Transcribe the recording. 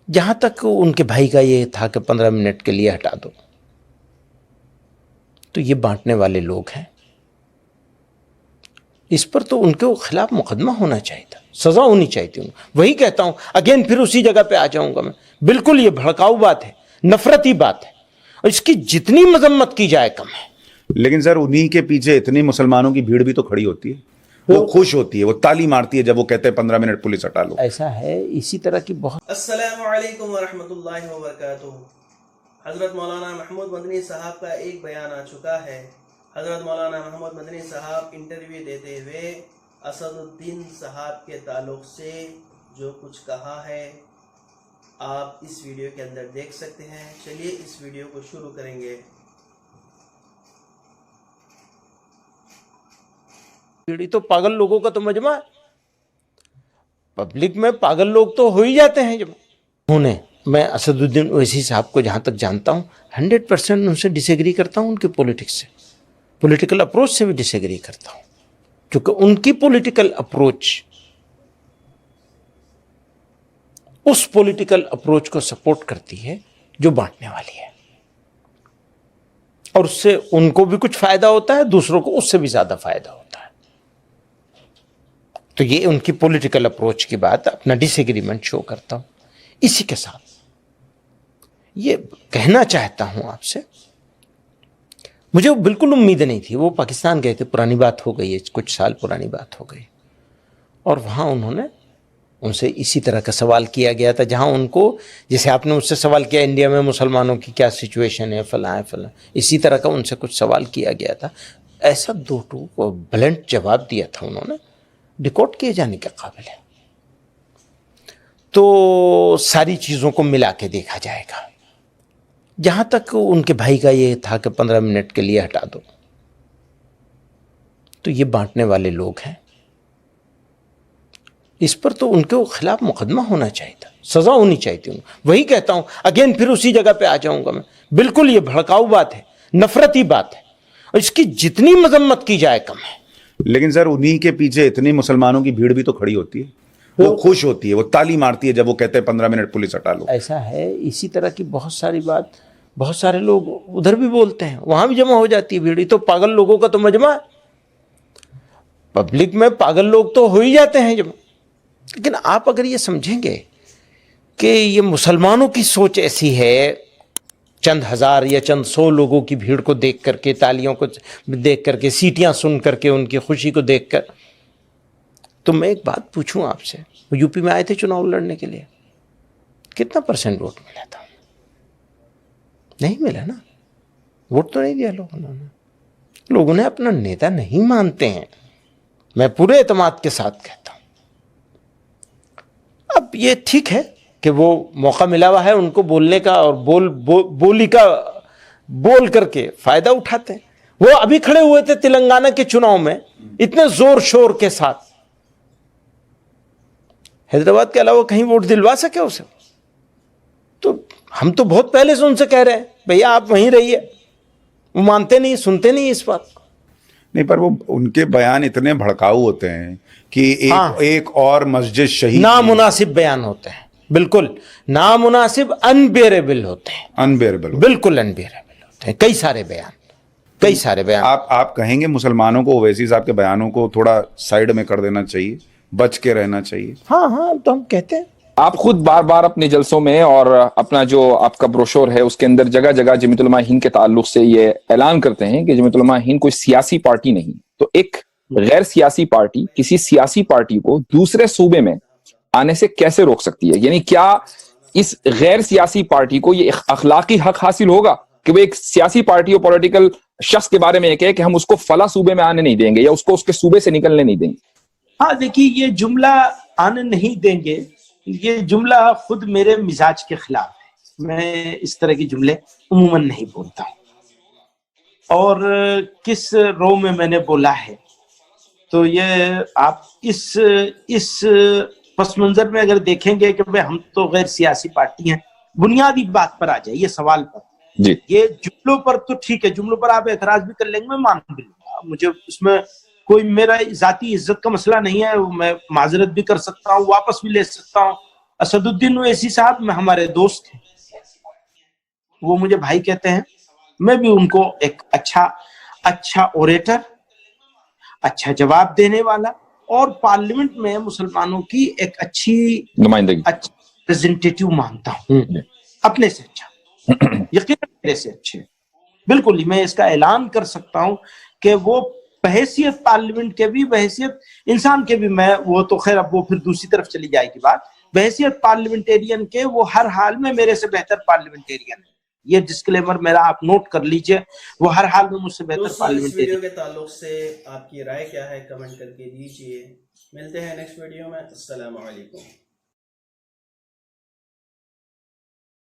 जहां तक उनके भाई का ये था कि 15 मिनट के लिए हटा दो, तो ये बांटने वाले लोग हैं। इस पर तो उनके खिलाफ मुकदमा होना चाहिए था, सजा होनी चाहिए थी उनको। वही कहता हूं, अगेन फिर उसी जगह पे आ जाऊंगा मैं। बिल्कुल ये भड़काऊ बात है, नफरती बात है, और इसकी जितनी मजम्मत की जाए कम है। लेकिन सर उन्हीं के पीछे इतनी मुसलमानों की भीड़ भी तो खड़ी होती है, वो खुश होती है, वो ताली मारती है जब वो कहते हैं 15 मिनट पुलिस हटा लो। ऐसा है, इसी तरह की बहुत। अस्सलामु अलैकुम वरहमतुल्लाहि वबरकातुहू। हज़रत मौलाना महमूद मदनी साहब का एक बयान आ चुका है। हज़रत मौलाना महमूद मदनी साहब इंटरव्यू देते हुए असदुद्दीन साहब के ताल्लुक़ से जो कुछ कहा है आप इस वीडियो के अंदर देख सकते हैं। चलिए इस वीडियो को शुरू करेंगे। पीढ़ी तो पागल लोगों का तो मजमा है। पब्लिक में पागल लोग तो हो ही जाते हैं। जब उन्होंने, मैं असदुद्दीन ओवैसी साहब को जहाँ तक जानता हूँ 100% उनसे डिसएग्री करता हूँ। उनके पॉलिटिक्स से, पॉलिटिकल अप्रोच से भी डिसएग्री करता हूँ, क्योंकि उनकी पॉलिटिकल अप्रोच उस पॉलिटिकल अप्रोच को सपोर्ट करती है जो बांटने वाली है, और उससे उनको भी कुछ फायदा होता है, दूसरों को उससे भी ज्यादा फायदा होता है। तो ये उनकी पॉलिटिकल अप्रोच की बात, अपना डिसएग्रीमेंट शो करता हूं। इसी के साथ ये कहना चाहता हूं आपसे, मुझे बिल्कुल उम्मीद नहीं थी। वो पाकिस्तान गए थे, पुरानी बात हो गई है, कुछ साल पुरानी बात हो गई, और वहां उन्होंने, उनसे इसी तरह का सवाल किया गया था, जहां उनको, जैसे आपने मुझसे सवाल किया इंडिया में मुसलमानों की क्या सिचुएशन है, फलां है फलां, इसी तरह का उनसे कुछ सवाल किया गया था। ऐसा दो टू ब्लंट जवाब दिया था उन्होंने, रिकॉर्ड किए जाने के काबिल है। तो सारी चीज़ों को मिला के देखा जाएगा। जहां तक उनके भाई का ये था कि 15 मिनट के लिए हटा दो, तो ये बांटने वाले लोग हैं। इस पर तो उनके खिलाफ मुकदमा होना चाहिए था, सजा होनी चाहिए थी उनको। वही कहता हूं, अगेन फिर उसी जगह पे आ जाऊंगा मैं। बिल्कुल ये भड़काऊ बात है, नफरती बात है, और इसकी जितनी मजम्मत की जाए कम है। लेकिन सर उन्हीं के पीछे इतनी मुसलमानों की भीड़ भी तो खड़ी होती है, वो खुश होती है, वो ताली मारती है जब वो कहते हैं 15 मिनट पुलिस हटा लो। ऐसा है, इसी तरह की बहुत सारी बात, बहुत सारे लोग उधर भी बोलते हैं, वहां भी जमा हो जाती है भीड़। तो पागल लोगों का तो मजमा है। पब्लिक में पागल लोग तो हो ही जाते हैं जमा। लेकिन आप अगर ये समझेंगे कि ये मुसलमानों की सोच ऐसी है, चंद हजार या चंद 100 लोगों की भीड़ को देख करके, तालियों को देख करके, सीटियां सुन करके, उनकी खुशी को देखकर, तो मैं एक बात पूछूं आपसे, वो यूपी में आए थे चुनाव लड़ने के लिए, कितना % वोट मिला था? नहीं मिला ना, वोट तो नहीं दिया लोगों ने। लोगों ने अपना नेता नहीं मानते हैं, मैं पूरे एतमाद के साथ कहता हूं। अब ये ठीक है कि वो मौका मिला हुआ है उनको बोलने का, और बोली का बोल करके फायदा उठाते हैं। वो अभी खड़े हुए थे तेलंगाना के चुनाव में इतने जोर शोर के साथ, हैदराबाद के अलावा कहीं वोट दिलवा सके उसे? तो हम तो बहुत पहले से उनसे कह रहे हैं, भैया आप वहीं रहिए। वो मानते नहीं, सुनते नहीं इस बात को। नहीं, पर वो उनके बयान इतने भड़काऊ होते हैं कि एक और मस्जिद शहीद, नामुनासिब बयान होते हैं, बिल्कुल नामुनासिब, अनबेरेबल होते हैं, अनबेरेबल, बिल्कुल अनबेरेबल होते हैं। कई सारे बयान। आप कहेंगे मुसलमानों को ओवैसी साहब के बयानों को थोड़ा साइड में कर देना चाहिए, बच के रहना चाहिए? हाँ, तो हम कहते हैं। आप खुद बार बार अपने जलसों में और अपना जो आपका ब्रोशोर है उसके अंदर जगह जगह जमीयत उलमा हिंद के ताल्लुक से ये ऐलान करते हैं कि जमीयत उलमा हिंद कोई सियासी पार्टी नहीं। तो एक गैर सियासी पार्टी किसी सियासी पार्टी को दूसरे सूबे में आने से कैसे रोक सकती है? यानी क्या इस गैर सियासी पार्टी को ये अखलाकी हक हासिल होगा कि वो एक सियासी पार्टी और पॉलिटिकल शख्स के बारे में ये कहे कि हम उसको फला सूबे में आने नहीं देंगे या उसको उसके सूबे से निकलने नहीं देंगे? हाँ, देखिए, ये जुमला आने नहीं देंगे, ये जुमला खुद मेरे मिजाज के खिलाफ है। मैं इस तरह के जुमले उमूमन नहीं बोलता हूँ। और किस रो में मैंने बोला है, तो ये आप इस पस मंजर में अगर देखेंगे कि भाई हम तो गैर सियासी पार्टी हैं, बुनियादी बात पर आ जाइए, सवाल पर जी। ये जुमलों पर तो ठीक है, जुमलों पर आप एतराज भी कर लेंगे, मैं मान भी लूंगा, मुझे उसमें कोई मेरा जाती इज्जत का मसला नहीं है। मैं माजरत भी कर सकता हूँ, वापस भी ले सकता हूँ, असदुद्दीन ओवैसी साहब में हमारे दोस्त हैं, वो मुझे भाई कहते हैं। मैं भी उनको एक अच्छा ओरेटर, अच्छा जवाब देने वाला और पार्लियामेंट में मुसलमानों की एक अच्छी नुमाइंदगी, रिप्रेजेंटेटिव मानता हूं, अपने से अच्छा, यकीनन मेरे से अच्छे। बिल्कुल ही मैं इसका ऐलान कर सकता हूं कि वो बहैसियत पार्लियामेंट के भी, बहैसियत इंसान के भी, मैं वो तो खैर अब वो फिर दूसरी तरफ चली जाएगी बात, बहैसियत पार्लियामेंटेरियन के वो हर हाल में मेरे से बेहतर पार्लियामेंटेरियन है। ये डिस्क्लेमर मेरा आप नोट कर लीजिए, वो हर हाल में मुझसे बेहतर दोस्तों, इस पार्लियामेंटेरियन। वीडियो के ताल्लुक से आपकी राय क्या है, कमेंट करके दीजिए। मिलते हैं नेक्स्ट वीडियो में। अस्सलाम वालेकुम।